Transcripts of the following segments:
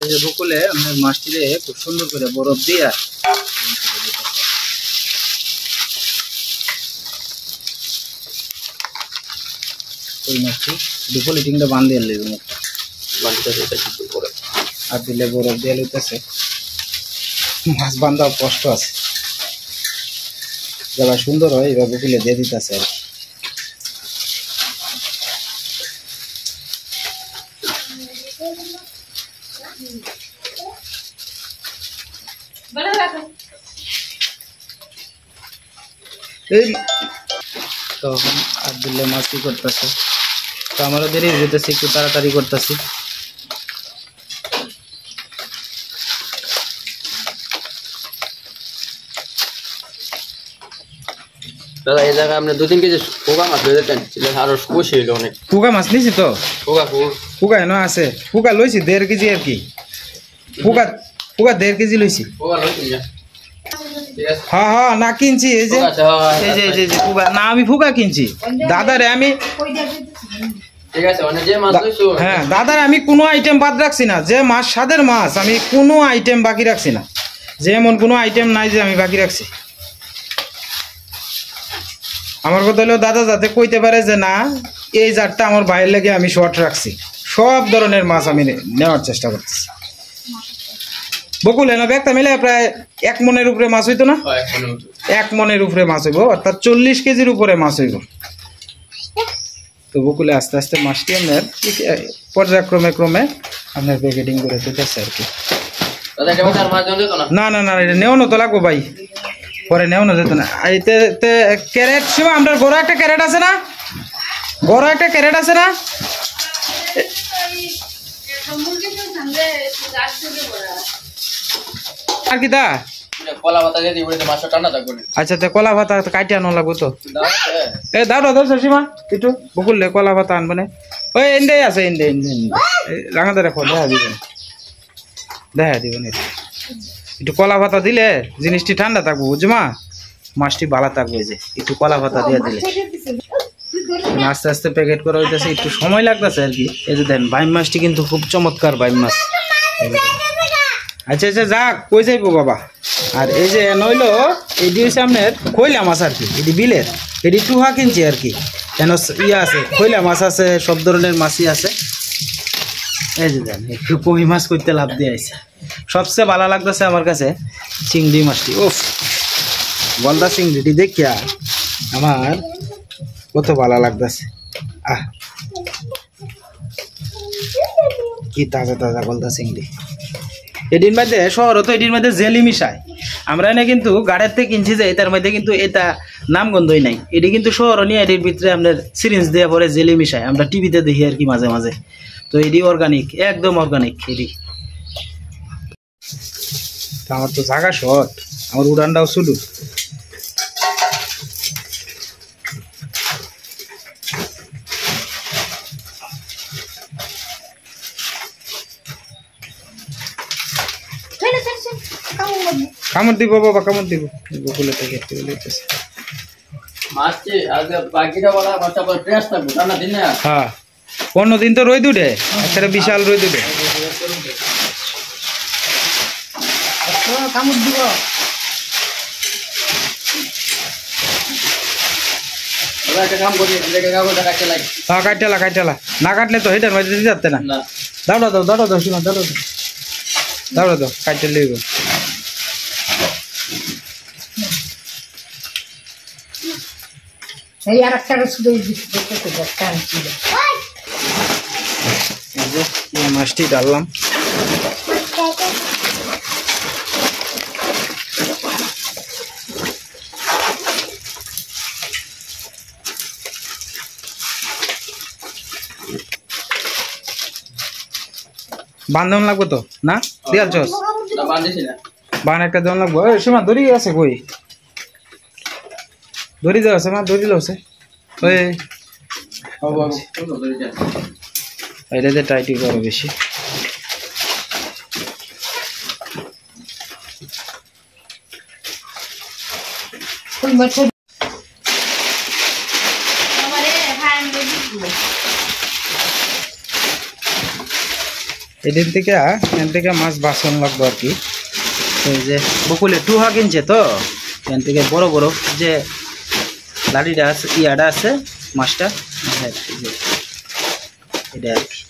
এই যে বকুলে আমরা মাছটিরে খুব সুন্দর করে বরফ দিয়া ওই মাছটি পলিথিনটা বাঁধিয়ে নেবে মুখটা বাঁধতেছে এটা কিছু করে আর দিলে বরফ দিয়ে লইতেছে মাছ বাঁধাও কষ্ট আছে যারা সুন্দর হয় এবার বকুলে দিয়ে দিতেছে আর এই তখন আব্দুল্লাহ মাছ কি করতেছে তো আমরা দেরি যেতেছি একটু তাড়াতাড়ি করতেছি দাদা এই জায়গায় আপনি 2-3 কেজি পোকা মাছ লয়ে যেতেন আরো খুশি হইল অনেক পোকা মাছ নিছি তো পোকা এনে আছে পোকা লইছি 1.5 কেজি আর কি পোকা 1.5 কেজি লইছি পোকা লইছি হ্যাঁ হ্যাঁ না কিনছি এই যে এই যে পোকা না আমি পোকা কিনছি দাদারে আমি ঠিক আছে মানে যে মাছ লইছো হ্যাঁ দাদারে আমি কোনো আইটেম বাদ রাখছি না যে মাছ স্বাদের মাছ আমি কোনো আইটেম বাকি রাখছি না যেমন কোনো আইটেম নাই যে আমি বাকি রাখছি আমার কথা হলো দাদা যাতে কইতে পারে যে না এই জাতটা আমার বাইরে লেগে আমি শর্ট রাখছি সব ধরনের মাছ আমি নেওয়ার চেষ্টা করতেছি বকুল এনে ব্যাগটা মিলে প্রায় 1 মনের উপরে মাছ হইতো না 1 মনের উপরে মাছ হইব অর্থাৎ 40 কেজির উপরে মাছ হইব তো বকুলে আস্তে আস্তে মাছটি আপনার পর্যায়ক্রমে আপনার প্যাকেটিং করে দিতেছে আর কি না না না এটা নেওয়ানো তো লাগবো ভাই পরে নেওয়ানো যেত না এইতে ক্যারেট শিবা আমরা গড়া একটা ক্যারেট আছে না আর কি দা কলা পাতা দিয়ে দিবি মাছটা টানা থাকবে আচ্ছা তো কলা পাতা কাটি আনো লাগবো তো এ দাও সীমা একটু বকুললে কলা পাতা আনবে না ওই এন্ডে আছে এন্ডে রাঙাতে রাখো দেখা দিবেন একটু কলা পাতা দিলে জিনিসটি ঠান্ডা থাকবো বুঝমা মাছটি ভালো থাকবে যে একটু কলা পাতা দিয়ে দিলে আস্তে আস্তে প্যাকেট করা হইতেছে একটু সময় লাগতেছে আর কি এই যে দেন বাইম মাছটি কিন্তু খুব চমৎকার বাইম মাছ আচ্ছা যাক কই যাইবো বাবা আর এই যে নইলো এটি হচ্ছে আপনার খৈলা মাছ আর কি এটি বিলের এটি টুহা কিনছি আর কি কেন ইয়ে আছে খৈলা মাছ আছে সব ধরনের মাছই আছে এই যে দেন একটু কই মাছ করতে লাভ দিয়ে আছে সবচেয়ে ভালো লাগতেছে আমার কাছে চিংড়ি মাছটি ওফ গলদা চিংড়িটি দেখিয়া আমার কত ভালো লাগতেছে আহ কি তাজা গলদা চিংড়ি এটির মধ্যে শহর তো এটির মধ্যে জেলি মিশায় আমরা এনে কিন্তু গাড়ির থেকে কিনছি যে এটার মধ্যে কিন্তু এটা নামগন্ধই নাই এটি কিন্তু শহর নিয়ে এটির ভিতরে আপনার সিরিঞ্জ দেওয়া পরে জেলি মিশায় আমরা টিভিতে দেখি আর কি মাঝে মাঝে তো এটি অর্গানিক একদম অর্গানিক এটি আমার তো জায়গা শর্ট আমার উড়ানটাও শুধু কামড় দিব বাবা কামড় দিব বকুলে থেকে হ্যাঁ 15 দিন তো রোদ উঠে একটা বিশাল রোদ উঠে কামড় দিব কাটলা না কাটলে তো হেটার মধ্যে দিতে যাচ্ছে না দাও সীমা দাও কাটতে লইব এই আর একটা শুধু দেখতে মাছটি ডাললাম বান্ধন লাগবো তো না দিয়াল চস বান একটা দেওয়া লাগবো সীমা দড়ি আছে কই দড়ি দেওয়া আছে মা দড়ি দেওয়া আছে ওই এটাতে টাইটি করো বেশি এদিন থেকে এখান থেকে মাছ বাসন লাগবে আর কি। এই যে বকুলে টুহা কিনছে তো এখান থেকে বড় বড় যে লাড়িটা আছে ইয়াটা আছে মাছটা হ্যাঁ এই যে এটা আর কি।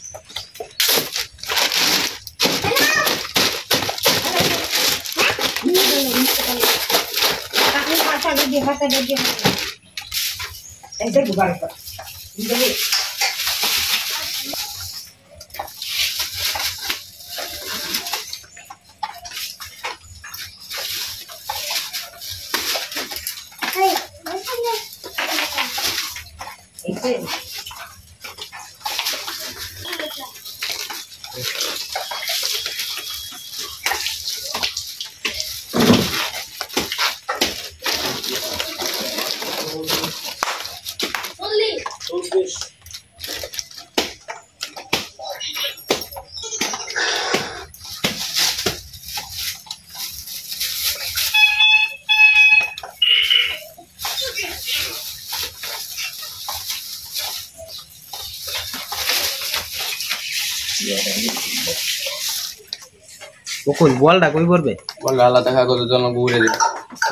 বকুল বলটা কই পড়বে? বল আল্লাহ দেখা কত জন ঘুরে দিই।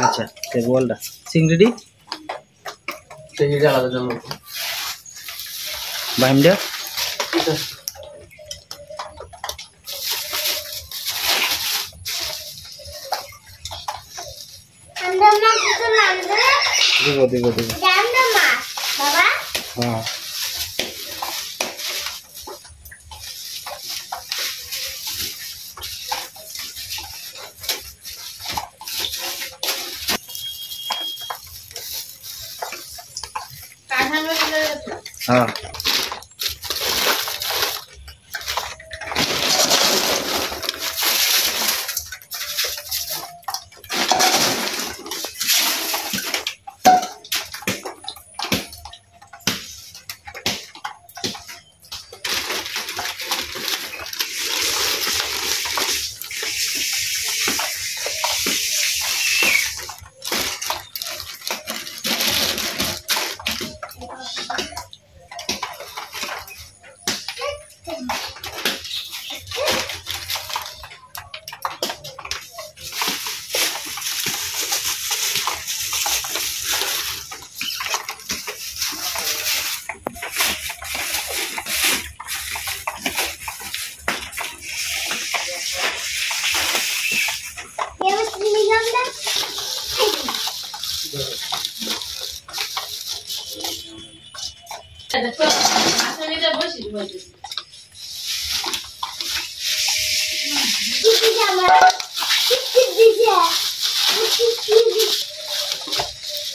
আচ্ছা তে বলটা চিংড়ি সেই আলাদা জন বাইমটা দিব দিব দিব হ্যাঁ হ্যাঁ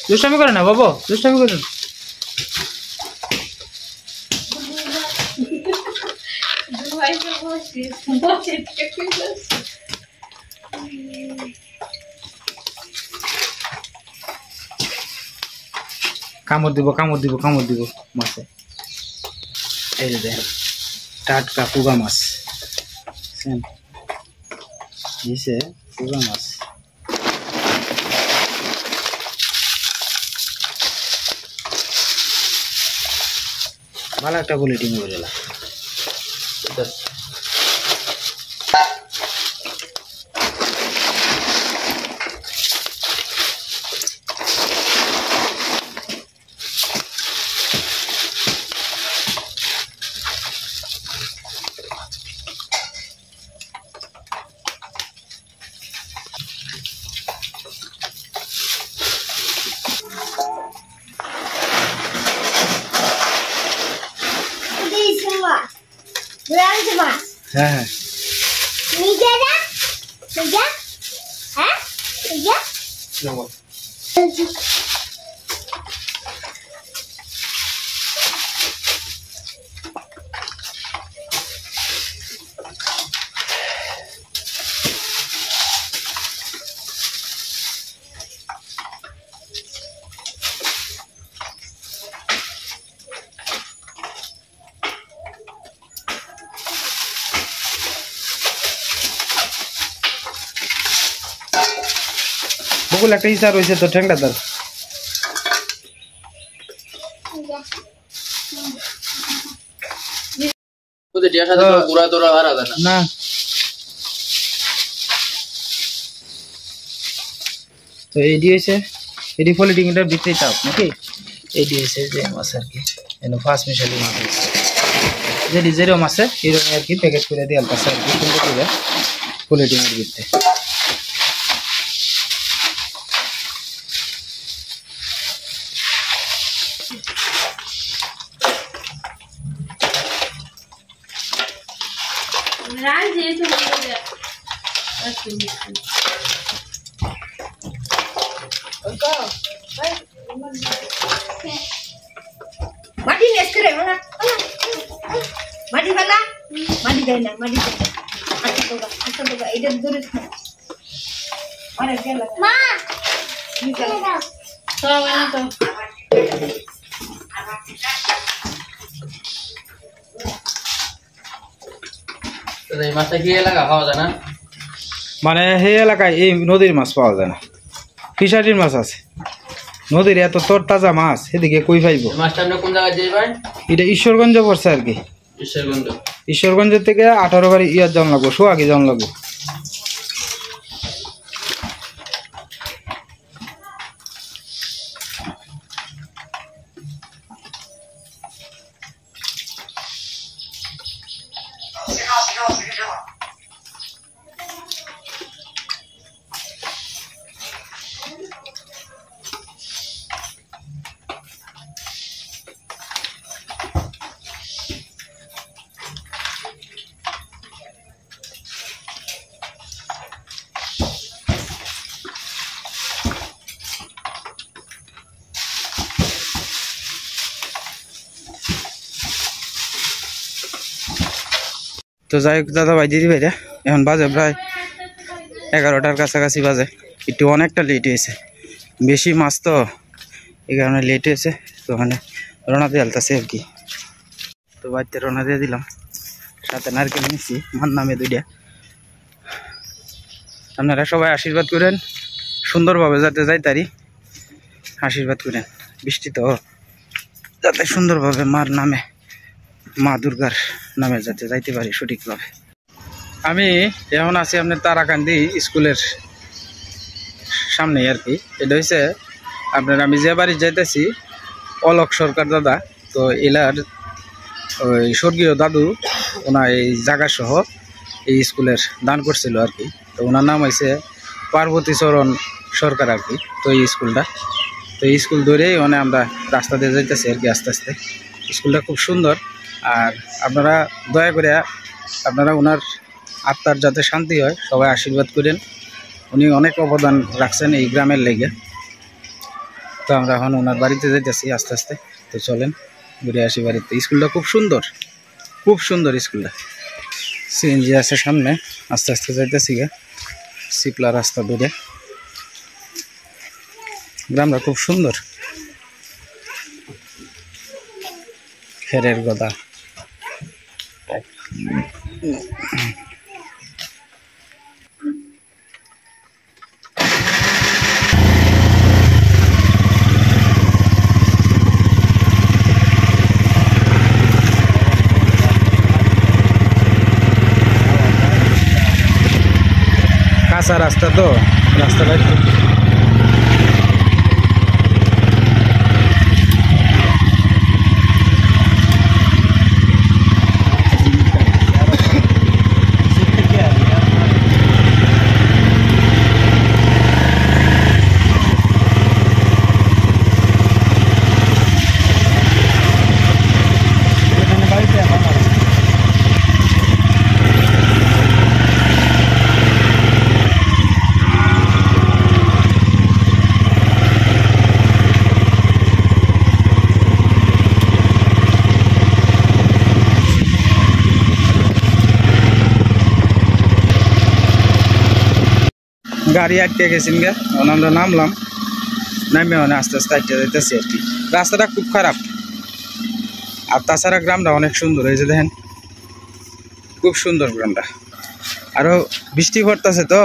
দুষ্টামি করে না বাবু দুষ্টামি করে না কামড় দিব কামড় দিব কামড় দিব মাছে এই যে দেখেন টাটকা পুগা মাছ দিছে পুগা মাছ ভালো একটা কোয়ালিটি হয়ে গেল হ্যাঁ হ্যাঁ বকুল একটা ইচ্ছা রয়েছে তো ঠ্যাংটা ধর ওদের টিয়ার সাথে তো ঘোরা তোরা হারা যায় না তো এডি হয়েছে এডি পলিটিংটার ভিতরেই তাপ নাকি এডি হয়েছে যে মাছ আর কি ফার্স্ট মিশালি মাছ যেটি যেরকম আছে এরকম আর কি প্যাকেট করে দিয়ে আলতাছে আর কি সুন্দর করে পলিটিংয়ের ভিতরে মাটি নেস্তে রে ওনা মাটি ফেলা মাটি দেয় না মাটি দেয় আচ্ছা তো এটা ধরে আরে গেল মা নিচে দাও তো না তো এই মাছটা কি এলাকা খাওয়া যায় না মানে সেই এলাকায় এই নদীর মাছ পাওয়া যায় না ফিশারির মাছ আছে নদীর এত তরতাজা মাছ সেদিকে কই পাইব মাছটা আমরা কোন জায়গায় যাই ভাই এটা ঈশ্বরগঞ্জ পড়ছে আর কি ঈশ্বরগঞ্জের থেকে 18 বাড়ি ইয়ার জন লাগবো সোয়াগি জন লাগবো তো যাই হোক দাদা ভাই দিদি ভাইরা এখন বাজে প্রায় 11টার কাছাকাছি বাজে একটু অনেকটা লেট হয়েছে বেশি মাছ তো এই কারণে লেট হয়েছে তো ওখানে রওনা দিয়ে আলতাছে আর কি তো বাড়িতে রওনা দিয়ে দিলাম সাথে নারকেল নিচ্ছি মার নামে 2টা আপনারা সবাই আশীর্বাদ করেন সুন্দরভাবে যাতে যাইতারি আশীর্বাদ করেন বৃষ্টি তো যাতে সুন্দরভাবে মার নামে মা দুর্গার নামে যাতে যাইতে পারি সঠিকভাবে আমি এখন আছি আপনার তারাকান্দি স্কুলের সামনে আর কি এটা হচ্ছে আপনার আমি যে বাড়ি যাইতেছি অলোক সরকার দাদা তো এলার ওই স্বর্গীয় দাদু ওনার এই জায়গা সহ এই স্কুলের দান করছিল আর কি তো ওনার নাম হয়েছে পার্বতী চরণ সরকার আর কি তো এই স্কুলটা তো এই স্কুল ধরেই মানে আমরা রাস্তা দিয়ে যাইতেছি আর কি আস্তে আস্তে স্কুলটা খুব সুন্দর আর আপনারা দয়া করে আপনারা ওনার আত্মার যাতে শান্তি হয় সবাই আশীর্বাদ করেন উনি অনেক অবদান রাখছেন এই গ্রামের লেগে তো আমরা এখন ওনার বাড়িতে যাইতেছি আস্তে আস্তে তো চলেন ঘুরে আসি বাড়িতে স্কুলটা খুব সুন্দর স্কুলটা সিএনজি আছে সামনে আস্তে আস্তে যাইতেছি গে সিপলা রাস্তা ধরে গ্রামটা খুব সুন্দর খেরের গদা কাঁচা রাস্তা তো রাস্তাটা গাড়ি আটকে গেছেন গা আমরা নামলাম নামে মানে আস্তে আস্তে আটকে যাইতেছি আর কি রাস্তাটা খুব খারাপ আর তাছাড়া গ্রামটা অনেক সুন্দর হয়েছে দেখেন খুব সুন্দর গ্রামটা আরও বৃষ্টি পড়তেছে তো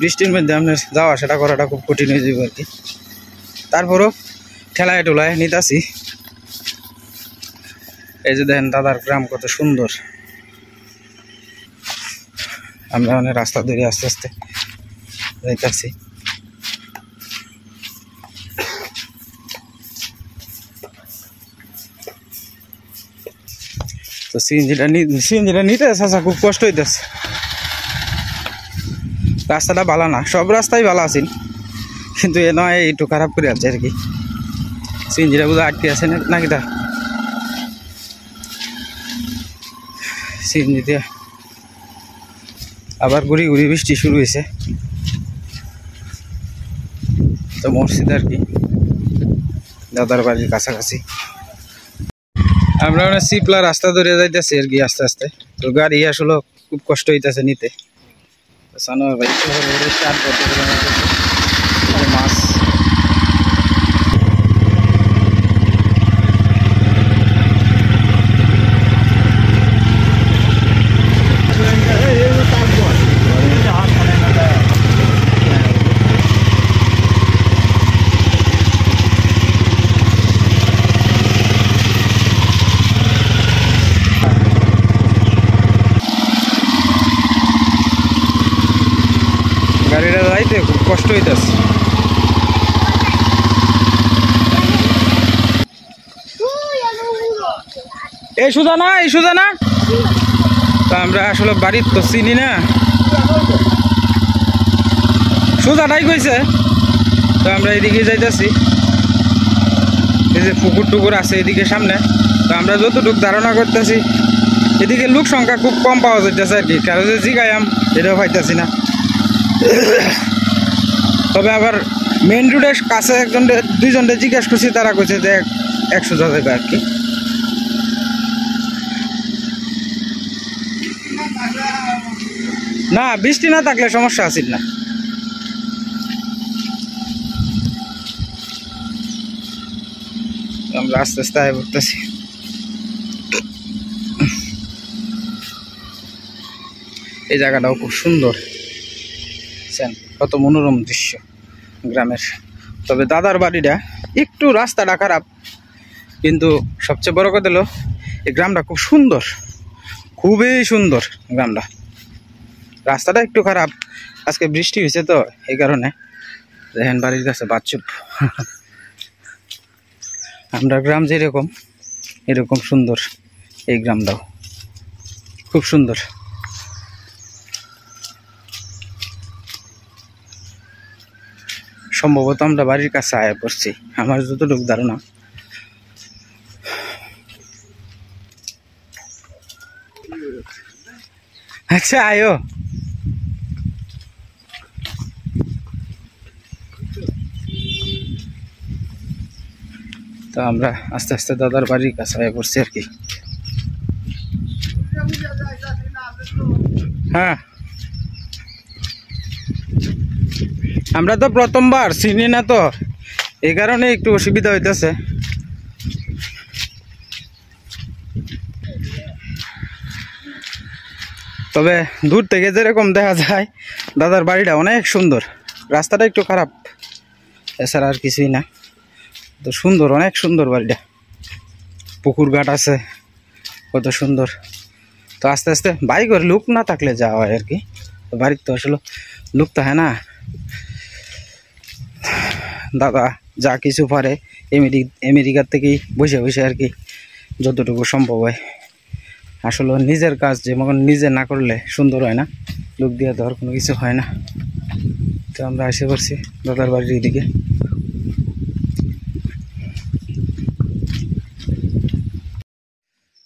বৃষ্টির মধ্যে আপনার যাওয়া আসাটা করাটা খুব কঠিন হয়ে যাবে আর কি তারপরও ঠেলায় টোলায় নিতেছি এই যে দেখেন দাদার গ্রাম কত সুন্দর। আমরা অনেক রাস্তা ধরে আস্তে আস্তে যাইতেছি। তো সিএনজিটা নিতে চাচা খুব কষ্ট হইতেছে। রাস্তাটা ভালো না, সব রাস্তাই ভালো আছে কিন্তু এ নয় একটু খারাপ করে আছে আর কি। সিএনজিটা বোধহয় আটকে আছে নাকি তা সিএনজিতে আবার ঘুরি ঘুরি বৃষ্টি শুরু হয়েছে। তো মসজিদ আর কি দাদার বাড়ির কাছাকাছি। আমরা সিপলা রাস্তা ধরে যাইতেছি আর কি আস্তে আস্তে। তো গাড়ি আসলে খুব কষ্ট হইতেছে নিতে। মাছ গাড়িটা যাইতে খুব কষ্ট হইতেছে। এই সুজা না তো আমরা আসলে বাড়ির তো চিনি না, সোজাটাই কইছে। তো আমরা এদিকে যাইতেছি, এই যে পুকুর টুকুর আছে এদিকে সামনে। তো আমরা যতটুকু ধারণা করতেছি এদিকে লোক সংখ্যা খুব কম পাওয়া যাইতেছে আর কি। কারো যে জিগায়াম এটাও পাইতেছি না। তবে আবার মেন রোডের কাছে দুইজনকে জিজ্ঞেস করছি, তারা কইছে যে 100 যাবে আর কি। না বৃষ্টি না থাকলে সমস্যা আছিল না। আমরা আস্তে আস্তে আয় করতেছি। এই জায়গাটাও খুব সুন্দর, কত মনোরম দৃশ্য গ্রামের। তবে দাদার বাড়িটা একটু রাস্তাটা খারাপ, কিন্তু সবচেয়ে বড় কথা হলো এই গ্রামটা খুব সুন্দর, খুবই সুন্দর গ্রামটা। রাস্তাটা একটু খারাপ, আজকে বৃষ্টি হয়েছে তো এই কারণে। দেখেন বাড়ির কাছে বাচ্চুপ। আমরা গ্রাম যেরকম এরকম সুন্দর এই গ্রামটাও খুব সুন্দর। সম্ভবত আমরা বাড়ির কাছে আয়া পড়ছি, আমার যতটুকু ধারণা। আচ্ছা আয়ো। তো আমরা আস্তে আস্তে দাদার বাড়ির কাছে আয়া পড়ছি আর কি। হ্যাঁ আমরা তো প্রথমবার চিনি না তো, এই কারণে একটু অসুবিধা হইতেছে। তবে দূর থেকে যেরকম দেখা যায় দাদার বাড়িটা অনেক সুন্দর। রাস্তাটা একটু খারাপ, এছাড়া আর কিছুই না। তো সুন্দর, অনেক সুন্দর বাড়িটা। পুকুর ঘাট আছে, কত সুন্দর। তো আস্তে আস্তে বাইক করে লোক না থাকলে যাওয়া হয় আর কি। বাড়ির তো আসলে লোক তো হয় না। দাদা যা কিছু পারে আমেরিকার থেকেই বসে বসে আর কি যতটুকু সম্ভব হয়। আসলে নিজের কাজ যেমন নিজে না করলে সুন্দর হয় না, লোক দিয়ে দেওয়ার কোনো কিছু হয় না। তো আমরা এসে পড়ছি দাদার বাড়ির দিকে।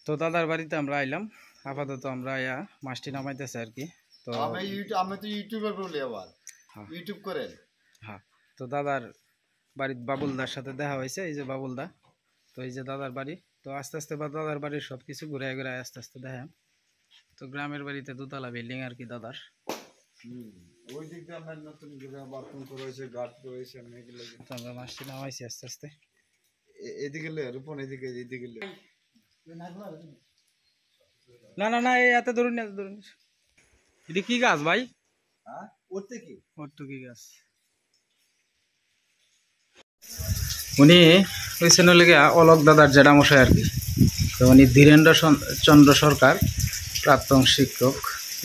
তো দাদার বাড়িতে আমরা আইলাম, আপাতত আমরা মাছটি নামাইতেছে আর কি। তো আমি তো ইউটিউবার বলি, আবার ইউটিউব করেন। হ্যাঁ, তো দাদার বাড়ির বাবুলদার সাথে দেখা হয়েছে, এই যে বাবুলদা। তো এই যে দাদার বাড়ি। তো আস্তে আস্তে দাদার বাড়ির সব কিছু ঘুরে ঘুরে আস্তে আস্তে দেখেন। তো গ্রামের বাড়িতে দোতলা বিল্ডিং আর কি দাদার। ওই দিক দিয়ে আমরা নতুন বাথরুম করেছে, গার্ড করেছে। তো আমরা মাছটি নামাইছি আস্তে আস্তে। এদিকে রূপন, এদিকে না না না, এই এত ধরুন এত ধরুন। এটা কি গাছ ভাই? হ্যাঁ ওরতে কি কি গাছ? উনি হয়েছেন লেগে অলক দাদার জেঠা মশাই আর কি। তো উনি ধীরেন্দ্র চন্দ্র সরকার, প্রাক্তন শিক্ষক,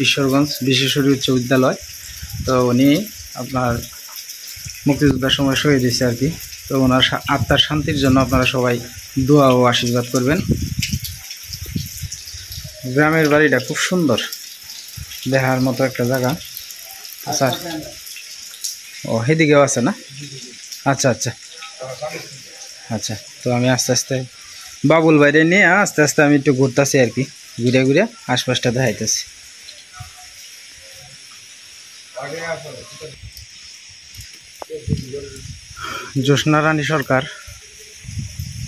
ঈশ্বরগঞ্জ বিশেষরী উচ্চ বিদ্যালয়। তো উনি আপনার মুক্তিযোদ্ধার সময় শহীদ হয়েছে আর কি। তো ওনার আত্মার শান্তির জন্য আপনারা সবাই দোয়া ও আশীর্বাদ করবেন। গ্রামের বাড়িটা খুব সুন্দর, দেখার মতো একটা জায়গা। আচ্ছা, ও সেদিকেও আছে না? আচ্ছা আচ্ছা আচ্ছা। তো আমি আস্তে আস্তে বাবুল বাইরে নিয়ে আস্তে আস্তে আমি একটু ঘুরতেছি আর কি, ঘুরে ঘুরে আশপাশটা দেখাইতেছি। জ্যোৎস্না রানী সরকার।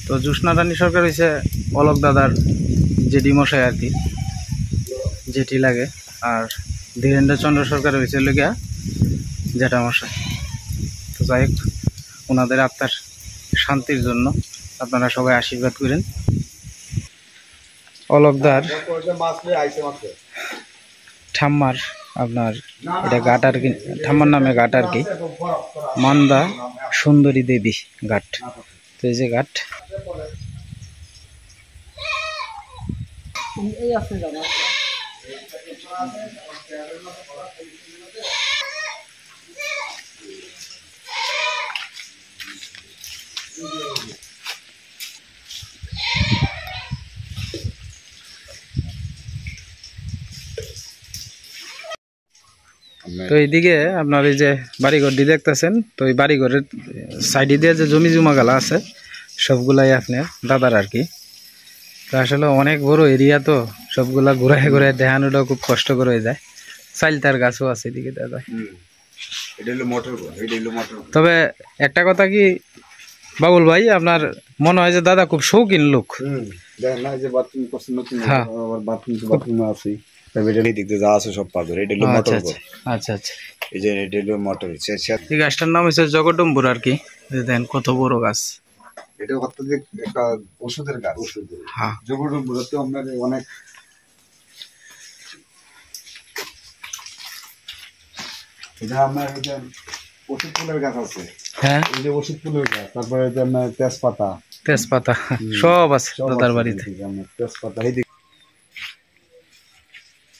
তো জ্যোৎস্না রানী সরকার হয়েছে অলোক দাদার জেডি মশাই আর কি, জেঠি লাগে। আর ধীরেন্দ্র চন্দ্র সরকার হয়েছে লোকিয়া জেঠা মশাই। তো যাই হোক, ওনাদের আত্মার শান্তির জন্য আপনারা সবাই আশীর্বাদ করেন। অলোকদার ঠাম্মার আপনার এটা ঘাট আর কি, ঠাম্মার নামে ঘাট আর কি, মান্দা সুন্দরী দেবী ঘাট। তো এই যে ঘাট, তো এইদিকে আপনার এই যে বাড়িঘরটি দেখতেছেন, তো এই বাড়িঘরের সাইডে দিয়ে যে জমি জমা গালা আছে সবগুলাই আপনার দাদার আর কি। তো আসলে অনেক বড় এরিয়া, তো সবগুলা ঘুরায় ঘুরায় দেখানোটা খুব কষ্ট করে যায়। চাইলতার গাছও আছে এদিকে দাদা। তবে একটা কথা কি বাবুল ভাই, আপনার মনে হয় যে দাদা খুব শৌখিন লোক। হ্যাঁ, আচ্ছা আচ্ছা। এই গাছটার নাম হচ্ছে জগডম্বুর আর কি। দেখেন কত বড় গাছ। এটা অত্যধিক একটা ওষুধের গাছ। হ্যাঁ, জগডম্বুরাতে আপনার অনেক এটা আপনার এটা ওষুধ ফুলের গাছ আছে। হ্যাঁ, এই যে ওষুধ ফুলের গাছ, তারপরে এটা আপনার তেজপাতা তেজপাতা সব আছে দাদার বাড়িতে। তেজপাতা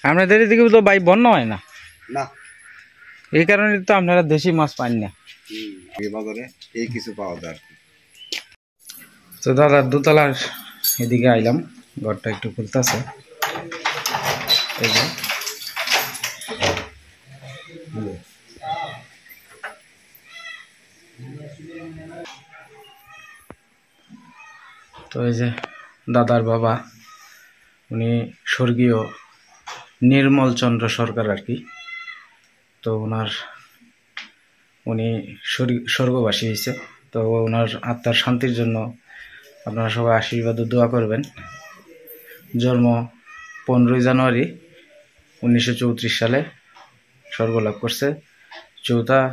আপনাদের এদিকে তো ভাই বন্যা হয় না, না, এই কারণে তো আপনারা দেশি মাছ পান না। এই বাজারে এই কিছু পাওয়া যায়। তো দাদার দোতলার এদিকে আইলাম, ঘরটা একটু খুলতেছে। এই যে তো এই যে দাদার বাবা, উনি স্বর্গীয় নির্মল চন্দ্র সরকার আর কি। তো উনি স্বর্গবাসী হয়েছে। তো ওনার আত্মার শান্তির জন্য আপনারা সবাই আশীর্বাদ ও দোয়া করবেন। জন্ম 15ই জানুয়ারি 1934 সালে, স্বর্গলাভ করছে 4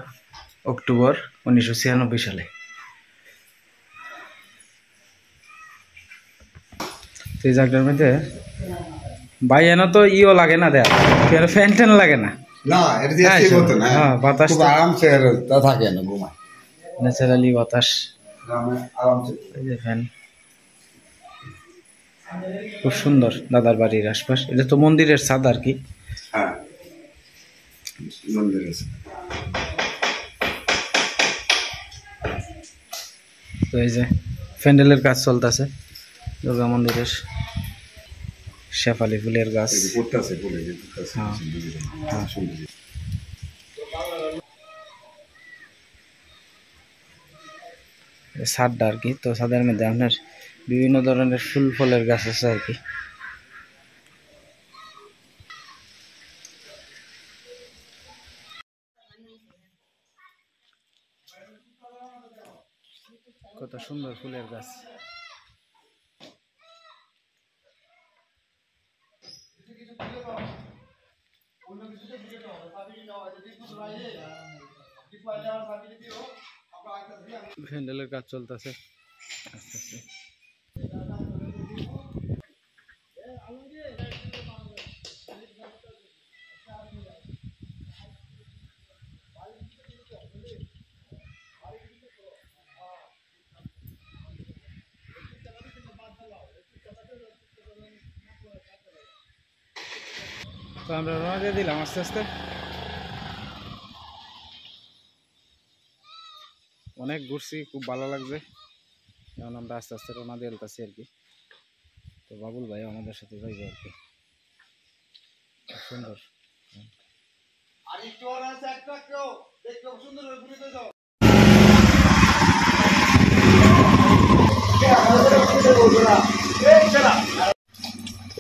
অক্টোবর 1996 সালে। তো এই জায়গাটার মধ্যে ভাই এনে তো ইও লাগে না, দেখ ফ্যান ট্যান লাগে না। না, এটা দিয়ে ঠিক হতো না। হ্যাঁ, বাতাস খুব আরামসে তা থাকে না, ঘুমায় ন্যাচারালি বাতাস। আরামসে। এই যে ফ্যান, খুব সুন্দর দাদার বাড়ির আশপাশ। এটা তো মন্দিরের ছাদ আর কি। হ্যাঁ, মন্দির আছে। তো এই যে প্যান্ডেলের কাজ চলতেছে দুর্গা মন্দিরের, শেফালি ফুলের গাছ। হ্যাঁ, হ্যাঁ। ছাদটা আর কি। তো ছাদের মধ্যে আপনার বিভিন্ন ধরনের ফুল ফলের গাছ আছে আর কি। কত সুন্দর ফুলের গাছ। প্যান্ডেলের কাজ চলতেছে আস্তে আস্তে। তো আমরা রওনা দিয়ে দিলাম আস্তে আস্তে। অনেক ঘুরছি, খুব ভালো লাগছে। এখন আমরা আস্তে আস্তে রওনা দিয়ে দিতেছি আর কি। তো বাবুল ভাই আমাদের সাথে যাইবে আর কি। সুন্দর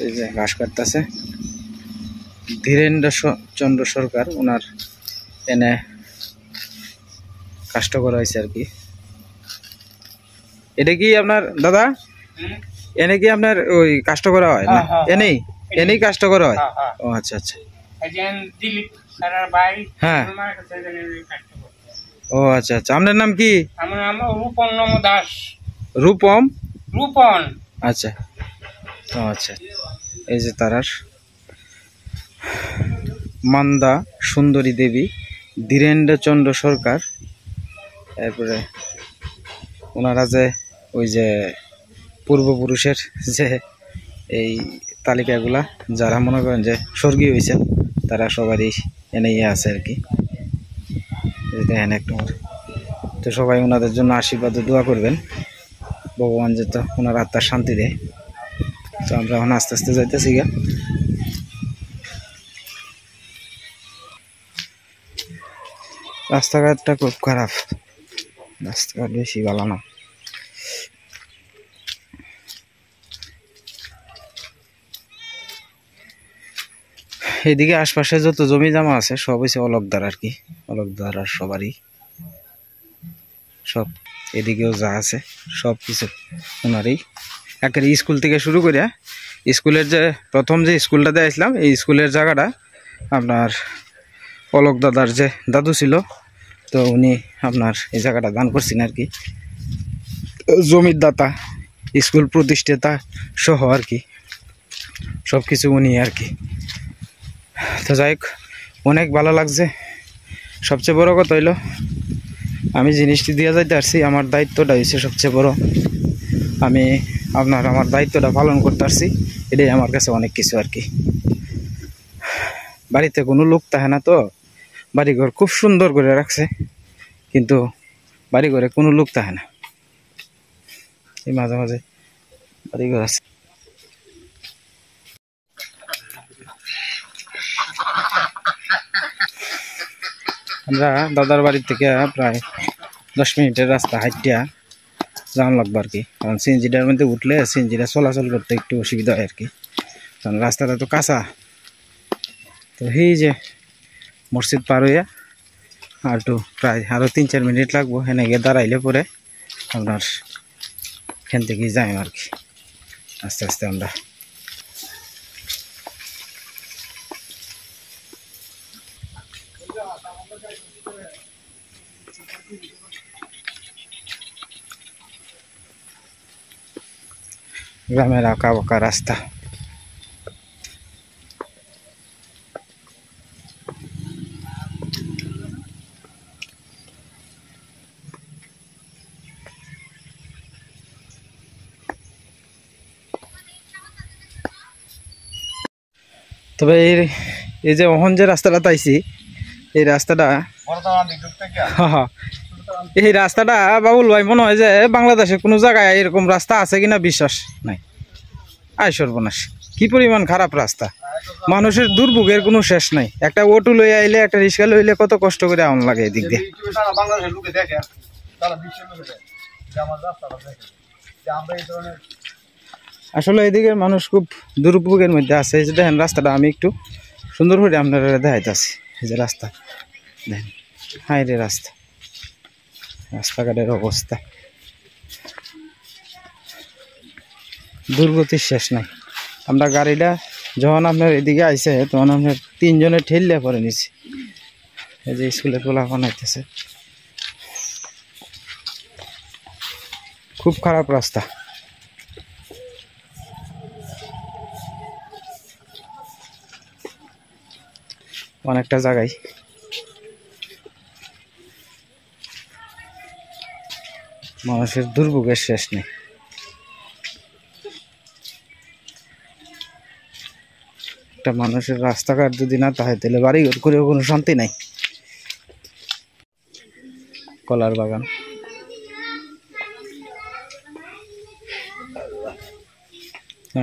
এই যে ঘাস কাটতেছে ধীরেন্দ্র চন্দ্র সরকার, ওনার এনে কাজটা করা হয়েছে আর কি। এটা কি আপনার দাদা, এনে কি আপনার ওই কাজটা করা হয় না? এনেই এনেই কাজটা করা হয়। ও আচ্ছা আচ্ছা। হ্যাঁ, ও আচ্ছা আচ্ছা। আপনার নাম কি? আমার নাম রূপন নম দাস। রূপম? রূপন। আচ্ছা, ও আচ্ছা। এই যে তারার মান্দা সুন্দরী দেবী, ধীরেন্দ্র চন্দ্র সরকার। এরপরে ওনারা যে ওই যে পূর্বপুরুষের যে এই তালিকাগুলা, যারা মনে করেন যে স্বর্গীয় হয়েছেন, তারা সবারই এনে আছে আর কি। দেখেন একটু। তো সবাই ওনাদের জন্য আশীর্বাদ দোয়া করবেন, ভগবান যাতে ওনার আত্মার শান্তি দেয়। তো আমরা এখন আস্তে আস্তে যাইতেছি গা। রাস্তাঘাটটা খুব খারাপ, রাস্তাঘাট বেশি ভালো না। এদিকে আশপাশে যত জমি জমা আছে সব হয়েছে অলকদার আর কি। অলকদার আর সবারই সব, এদিকেও যা আছে সব কিছু ওনারই। একেবারে স্কুল থেকে শুরু করে স্কুলের যে প্রথম যে স্কুলটাতে আসলাম, এই স্কুলের জায়গাটা আপনার অলক দাদার যে দাদু ছিল, তো উনি আপনার এই জায়গাটা দান করছেন আর কি। জমির দাতা, স্কুল প্রতিষ্ঠাতা সহ আর কি, সব কিছু উনি আর কি। তো যাই হোক, অনেক ভালো লাগছে। সবচেয়ে বড় কথা হইলো আমি জিনিসটি দিয়ে যাইতে পারছি, আমার দায়িত্বটা হয়েছে সবচেয়ে বড়। আমি আমার দায়িত্বটা পালন করতে পারছি, এটাই আমার কাছে অনেক কিছু আর কি। বাড়িতে কোনো লোক থাকে না, তো বাড়িঘর খুব সুন্দর করে রাখছে, কিন্তু বাড়িঘরে কোনো লোক থাকে না। এই মাঝে মাঝে বাড়িঘর আছে। আমরা দাদার বাড়ি থেকে প্রায় 10 মিনিটের রাস্তা হাইটিয়া যাওয়া লাগবে আর কি। কারণ সিএনজিটার মধ্যে উঠলে সিএনজিটা চলাচল করতে একটু অসুবিধা হয় আর কি, কারণ রাস্তাটা তো কাঁচা। তো এই যে মসজিদ পার হইয়া আর একটু প্রায় আরও 3-4 মিনিট লাগবো। এনে গিয়ে দাঁড়াইলে পরে আপনার এখান থেকেই যাই আর কি। আস্তে আস্তে আমরা গ্রামের আঁকা বাঁকা রাস্তা। তবে এই যে ওহন যে রাস্তাটা পাইছি, এই রাস্তাটা এই রাস্তাটা বাবুল ভাই মনে হয় যে বাংলাদেশের কোনো জায়গায় এরকম রাস্তা আছে কিনা বিশ্বাস নাই। আয় সর্বনাশ, কি পরিমাণ খারাপ রাস্তা! মানুষের দুর্ভোগের কোনো শেষ নাই। একটা অটো লইয়া আইলে, একটা রিক্সা লইলে কত কষ্ট করে আউন লাগে এদিক দিয়ে। আসলে এদিকের মানুষ খুব দুর্ভোগের মধ্যে আছে। এই যে দেখেন রাস্তাটা, আমি একটু সুন্দর করে আপনারা দেখাইতেছি। এই যে রাস্তা দেখেন, হাই রে রাস্তা, রাস্তাঘাটের অবস্থা দুর্গতির শেষ নাই। আমরা গাড়িটা যখন আপনার এদিকে আইছে, তখন আপনার 3 জনে ঠেললে পরে নিছি। এই যে স্কুলের পোলা বানাইতেছে, খুব খারাপ রাস্তা। অনেকটা জায়গায় মানুষের দুর্ভোগের শেষ নেই। একটা মানুষের রাস্তাঘাট যদি না থাকে তাহলে বাড়ি ঘর করেও কোনো শান্তি নাই। কলার বাগান,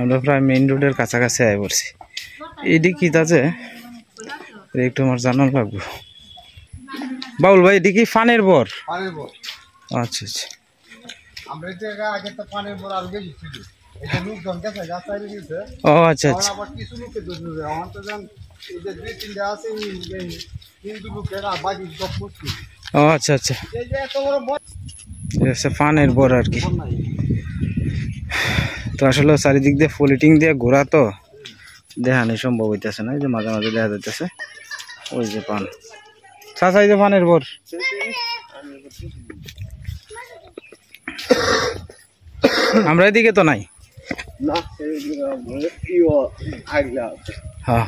আমরা প্রায় মেইন রোডের কাছাকাছি আয় পড়ছি। এটি কি আছে একটু আমার জানার লাগবে। বাউল ভাই এটি কি ফানের বর? পানির বর। আচ্ছা আচ্ছা, আমরা এই জায়গা আগে তো পানির বর আর বেশি ছিল। এই যে লোকজন গেছে গাছ চাইলে দিয়েছে। ও আচ্ছা আচ্ছা, আবার কিছু লোকে ধরবে। আমার তো জান এই যে 2-3টা আছে কিন্তু লোকের আর বাকি সব মুশকিল। ও আচ্ছা আচ্ছা, এই যে এত বড় বর ফানের বর আর কি। নাই। তো আসলে চারিদিক দিয়ে ফলিটিং দিয়ে ঘোরা তো দেখানি সম্ভব হইতেছে না। এই যে মাঝে মাঝে দেখা যাইতেছে ওই যে পান চাচা, এই যে পানের বর। আমরা এদিকে তো নাই। না এই আগলা। হ্যাঁ